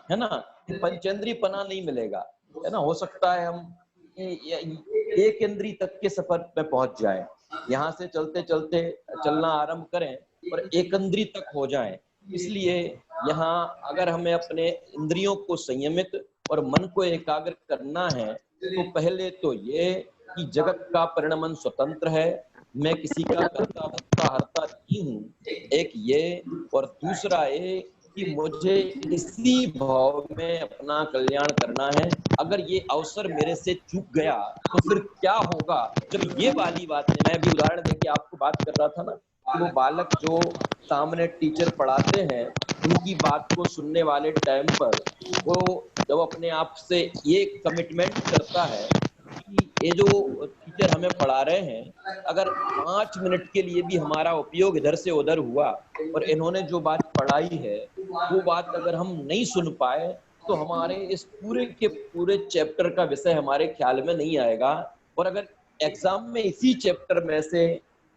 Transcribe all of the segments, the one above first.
है ना, पंचेंद्रिय पना नहीं मिलेगा, है ना। हो सकता है हम एक इंद्री तक के सफर पे पहुंच जाए, यहाँ से चलते चलते चलना आरंभ करें और एक इंद्री तक हो जाए। इसलिए यहाँ अगर हमें अपने इंद्रियों को संयमित और मन को एकाग्र करना है तो पहले तो ये कि जगत का परिणमन स्वतंत्र है, मैं किसी का कर्ता भोक्ता हर्ता नहीं हूँ, एक ये। और दूसरा ये कि मुझे इसी भाव में अपना कल्याण करना है। अगर ये अवसर मेरे से चूक गया तो फिर क्या होगा। जब ये वाली बात है, मैं भी उदाहरण देके आपको बात कर रहा था ना कि वो बालक जो सामने टीचर पढ़ाते हैं उनकी बात को सुनने वाले टाइम पर वो जब अपने आप से ये कमिटमेंट करता है कि ये जो टीचर हमें पढ़ा रहे हैं, अगर 5 मिनट के लिए भी हमारा उपयोग इधर से उधर हुआ और इन्होंने जो बात पढ़ाई है वो बात अगर हम नहीं सुन पाए तो हमारे इस पूरे के पूरे चैप्टर का विषय हमारे ख्याल में नहीं आएगा। और अगर एग्जाम में इसी चैप्टर में से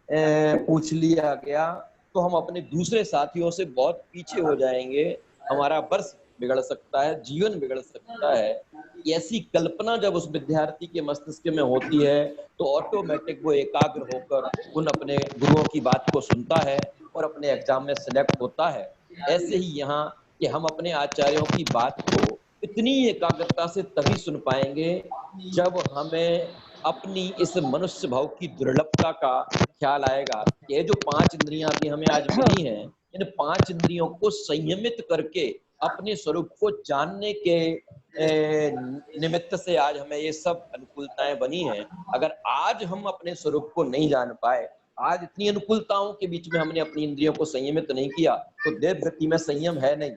पूछ लिया गया तो हम अपने दूसरे साथियों से बहुत पीछे हो जाएंगे, हमारा वर्ष बिगड़ सकता है, जीवन बिगड़ सकता है। ऐसी कल्पना जब उस विद्यार्थी के मस्तिष्क में होती है तो ऑटोमेटिक वो एकाग्र होकर उन अपने गुरुओं की बात को सुनता है और अपने एग्जाम में सिलेक्ट होता है। ऐसे ही यहाँ कि हम अपने आचार्यों की बात को इतनी एकाग्रता से तभी सुन पाएंगे जब हमें अपनी इस मनुष्य भाव की दुर्लभता का ख्याल आएगा। ये जो 5 इंद्रियां भी हमें आज मिली हैं, इन 5 इंद्रियों को संयमित करके अपने स्वरूप को जानने के निमित्त से आज हमें ये सब अनुकूलताएं बनी हैं। अगर आज हम अपने स्वरूप को नहीं जान पाए, आज इतनी अनुकूलताओं के बीच में हमने अपनी इंद्रियों को संयमित नहीं किया तो देव गति में संयम है नहीं,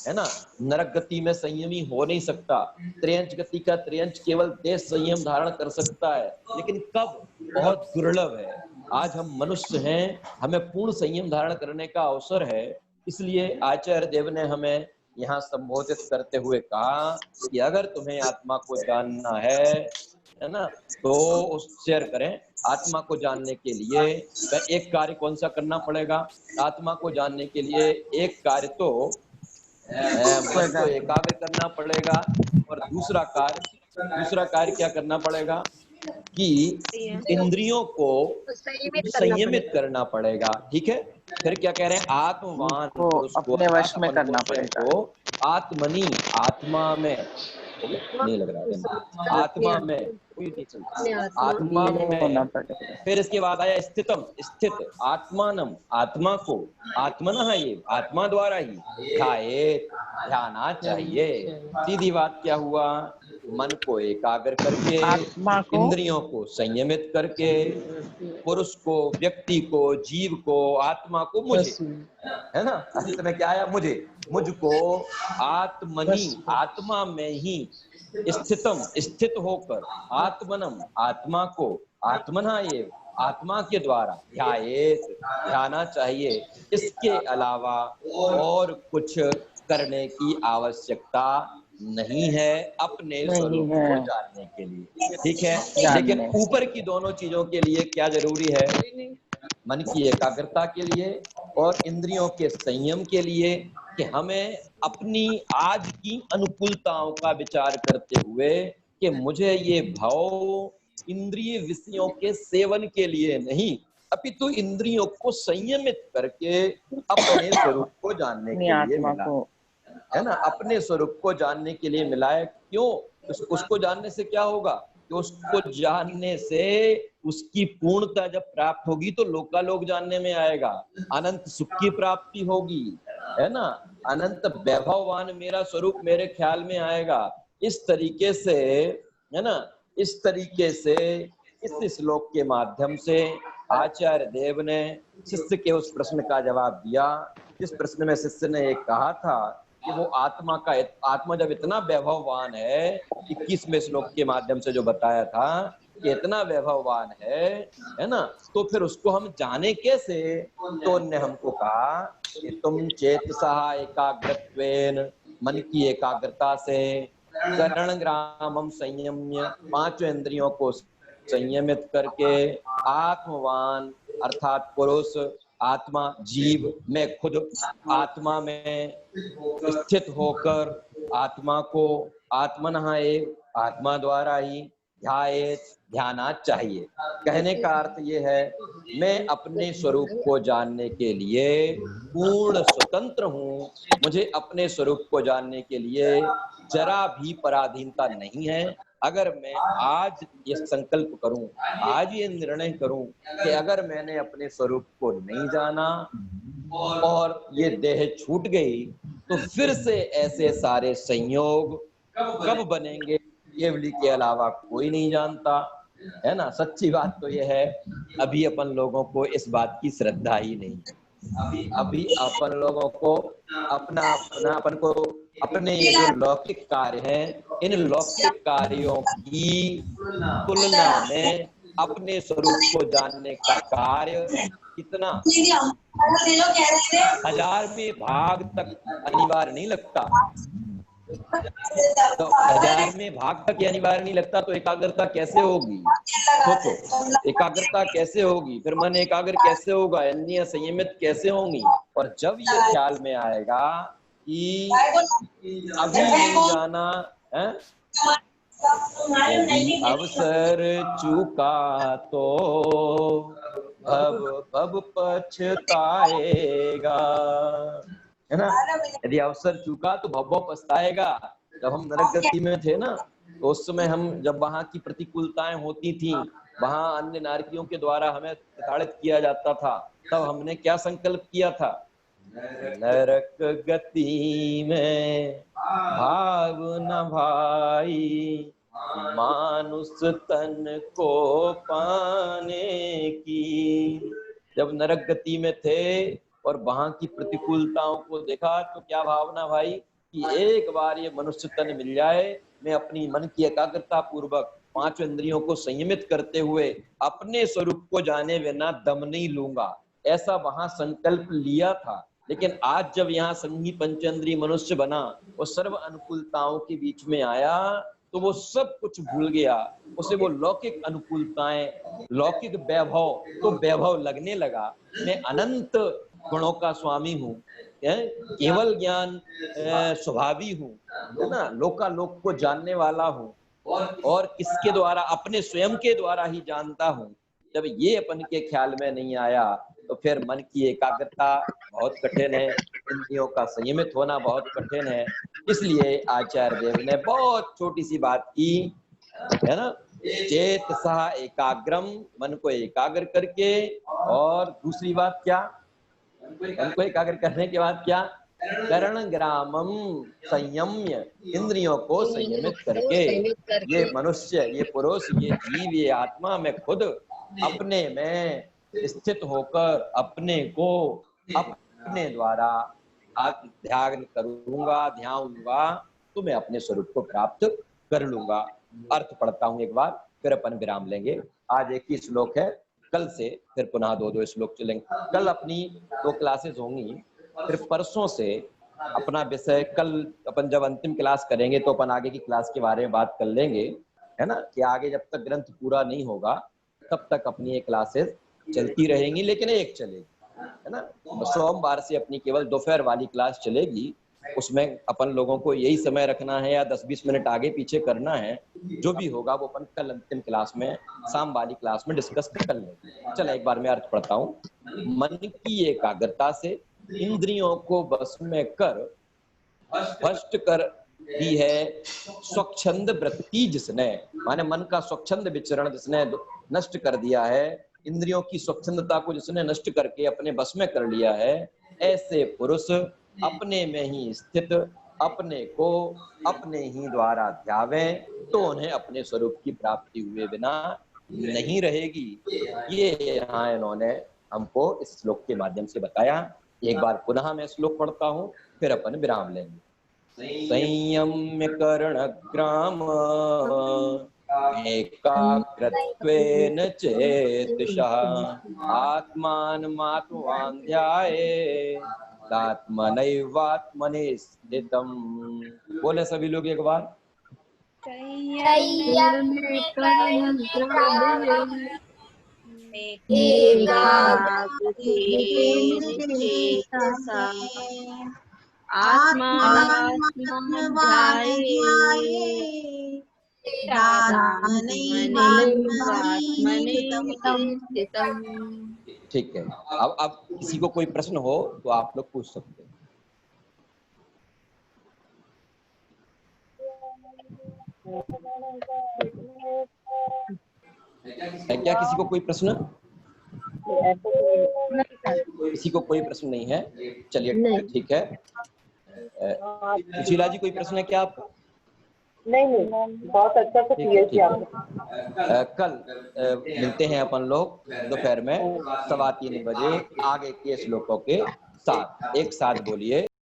है ना। नरक गति में संयमी हो नहीं सकता। त्रियंच गति का त्रियंच केवल देश संयम धारण कर सकता है, लेकिन कब, बहुत दुर्लभ है। आज हम मनुष्य हैं, हमें पूर्ण संयम धारण करने का अवसर है। इसलिए आचार्य देव ने हमें यहाँ संबोधित करते हुए कहा कि अगर तुम्हें आत्मा को जानना है ना, तो शेयर करें। आत्मा को जानने के लिए एक कार्य कौन सा करना पड़ेगा। आत्मा को जानने के लिए एक कार्य तो मन को एकाग्र करना पड़ेगा और दूसरा कार्य क्या करना पड़ेगा कि इंद्रियों को संयमित करना पड़ेगा। ठीक है, फिर क्या कह रहे हैं, आत्मवान पुरुष को अपने वश में करना पड़ेगा, आत्मनि, आत्मा में, नहीं लग रहा है, आत्मा में, आत्मा में। फिर इसके बाद आया स्थितम, स्थित, आत्मानम, आत्मा को, आत्मनः ये, आत्मा द्वारा ही, ध्यायेत, ध्याना चाहिए। सीधी बात क्या हुआ, मन को एकाग्र करके, इंद्रियों को संयमित करके, पुरुष को, व्यक्ति को, जीव को, आत्मा को, मुझे, है ना। अंत में क्या आया, मुझे, मुझको आत्मनि, आत्मा में ही स्थितम, स्थित होकर, आत्मनम, आत्मा को, आत्मना ये, आत्मा के द्वारा, ध्यायेत, ध्याना चाहिए। इसके अलावा और कुछ करने की आवश्यकता नहीं है अपने स्वरूप को जानने के लिए। ठीक है, लेकिन ऊपर की दोनों चीजों के लिए क्या जरूरी है, मन की एकाग्रता के लिए और इंद्रियों के संयम के लिए, कि हमें अपनी आज की अनुकूलताओं का विचार करते हुए कि मुझे ये भाव इंद्रिय विषयों के सेवन के लिए नहीं अपितु इंद्रियों को संयमित करके अपने स्वरूप को जानने के लिए मिला, है ना। अपने स्वरूप को जानने के लिए मिला है। क्यों, उसको जानने से क्या होगा कि उसको जानने से उसकी पूर्णता जब प्राप्त होगी तो लोकालोक जानने में आएगा, अनंत सुख की प्राप्ति होगी, है ना। अनंत वैभववान मेरा स्वरूप मेरे ख्याल में आएगा। इस तरीके से, है ना, इस तरीके से इस श्लोक के माध्यम से आचार्य देव ने शिष्य के उस प्रश्न का जवाब दिया जिस प्रश्न में शिष्य ने एक कहा था कि वो आत्मा जब इतना वैभववान है, 21वें श्लोक के माध्यम से जो बताया था कि इतना वैभववान है ना, तो फिर उसको हम जाने कैसे। तो उन्होंने हमको कहा कि तुम चेतसा एकाग्रत्वेन, मन की एकाग्रता से, करण ग्रामम संयम्य, 5 इंद्रियों को संयमित करके, आत्मवान अर्थात पुरुष, आत्मा, जीव, मैं खुद आत्मा में स्थित होकर आत्मा को आत्मनः एव, आत्मा द्वारा ही ध्यायेत, ध्यानात चाहिए। कहने का अर्थ ये है, मैं अपने स्वरूप को जानने के लिए पूर्ण स्वतंत्र हूँ। मुझे अपने स्वरूप को जानने के लिए जरा भी पराधीनता नहीं है। अगर मैं आज ये संकल्प करूं, आज ये निर्णय करूं कि अगर मैंने अपने स्वरूप को नहीं जाना और ये देह छूट गई, तो फिर से ऐसे सारे संयोग कब बनेंगे, केवली के अलावा कोई नहीं जानता, है ना। सच्ची बात तो ये है, अभी अपन लोगों को इस बात की श्रद्धा ही नहीं है। अभी अपन लोगों को अपन को अपने ये जो लौकिक कार्य हैं, इन लौकिक कार्यों की तुलना में अपने स्वरूप को जानने का कार्य कितना 1000वें भाग तक अनिवार्य नहीं लगता। तो 1000वें भाग तक ये अनिवार्य नहीं लगता, तो एकाग्रता कैसे होगी? सोचो, एकाग्रता कैसे होगी? फिर मन एकाग्र कैसे होगा? इंद्रियां संयमित कैसे होंगी? और जब ये ख्याल में आएगा कि अभी नहीं जाना है, यदि अवसर चूका तो भव पछताएगा, है ना। यदि अवसर चूका तो भव पछताएगा। जब हम नरक गति में थे ना, तो उस समय हम जब वहां की प्रतिकूलताएं होती थी, वहां अन्य नारकियों के द्वारा हमें प्रताड़ित किया जाता था, तब हमने क्या संकल्प किया था? नरक गति में भाव न भाई, मानुष तन को पाने की। जब नरक गति में थे और वहां की प्रतिकूलताओं को देखा, तो क्या भावना भाई कि एक बार ये मनुष्य तन मिल जाए, मैं अपनी मन की एकाग्रता पूर्वक 5 इंद्रियों को संयमित करते हुए अपने स्वरूप को जाने बिना दम नहीं लूंगा। ऐसा वहां संकल्प लिया था। लेकिन आज जब यहाँ संगी पंचेंद्रिय मनुष्य बना और सर्व अनुकूलताओं के बीच में आया, तो वो सब कुछ भूल गया। उसे वो लौकिक अनुकूलताएं, लौकिक वैभव तो वैभव लगने लगा। मैं अनंत गुणों का स्वामी हूँ, केवल ज्ञान स्वभावी हूँ, है ना, लोकालोक को जानने वाला हूँ, और किसके द्वारा? अपने स्वयं के द्वारा ही जानता हूँ। जब ये अपन के ख्याल में नहीं आया, तो फिर मन की एकाग्रता बहुत कठिन है, इंद्रियों का संयमित होना बहुत कठिन है। इसलिए आचार्य देव ने बहुत छोटी सी बात की, है ना, चेत सह एकाग्रम, मन को एकाग्र करके। और दूसरी बात क्या? मन को एकाग्र करने के बाद क्या? करण ग्रामम संयम्य, इंद्रियों को संयमित करके। ये मनुष्य, ये पुरुष, ये जीव, ये आत्मा में खुद अपने में स्थित होकर अपने को अपने द्वारा ध्यान करूंगा, ध्याऊंगा, तो मैं अपने स्वरूप को प्राप्त कर लूंगा। अर्थ पढ़ता हूं एक बार, फिर अपन विराम लेंगे। आज एक ही श्लोक है, कल से फिर पुनः 2-2 श्लोक चलेंगे। कल अपनी 2 क्लासेस होंगी, फिर परसों से अपना विषय, कल अपन जब अंतिम क्लास करेंगे तो अपन आगे की क्लास के बारे में बात कर लेंगे, है ना, कि आगे जब तक ग्रंथ पूरा नहीं होगा तब तक अपनी ये क्लासेस चलती रहेंगी, लेकिन एक चलेगी, है ना। सोमवार से अपनी केवल दोपहर वाली क्लास चलेगी। उसमें अपन लोगों को यही समय रखना है या 10-20 मिनट आगे पीछे करना है। जो भी होगा वो अपन कल अंतिम क्लास में, शाम वाली क्लास में डिस्कस कर लेंगे। चलो एक बार मैं अर्थ पढ़ता हूँ। मन की एकाग्रता से इंद्रियों को वश में कर भ्रष्ट कर दी है स्वच्छंद वृत्ति जिसने, माने मन का स्वच्छंद विचरण जिसने नष्ट कर दिया है, इंद्रियों की स्वच्छंदता को जिसने नष्ट करके अपने बस में कर लिया है, ऐसे पुरुष अपने में ही स्थित अपने को अपने ही द्वारा ध्यावें, तो उन्हें अपने स्वरूप की प्राप्ति हुए बिना नहीं रहेगी। ये यहाँ इन्होंने हमको इस श्लोक के माध्यम से बताया। एक बार पुनः मैं श्लोक पढ़ता हूँ, फिर अपन विराम लेंगे। संयम्य करणग्राम एकाग्रत्वेन चेतसः आत्मानमात्मवान् ध्यायेत् आत्मनैवात्मनि स्थितम्। बोले सभी लोग एक बार। आत्मात्मवान् ध्यानैवात्मनि स्थितम्। ठीक है, अब किसी को कोई प्रश्न हो तो आप लोग पूछ सकते हैं। है क्या किसी को कोई प्रश्न? किसी को कोई प्रश्न नहीं है? चलिए ठीक है। सुशीला जी कोई प्रश्न है क्या आपका? नहीं, बहुत अच्छा से क्लियर किया आपने। कल मिलते हैं अपन लोग दोपहर में 3:15 बजे आगे के श्लोकों के साथ। एक साथ बोलिए।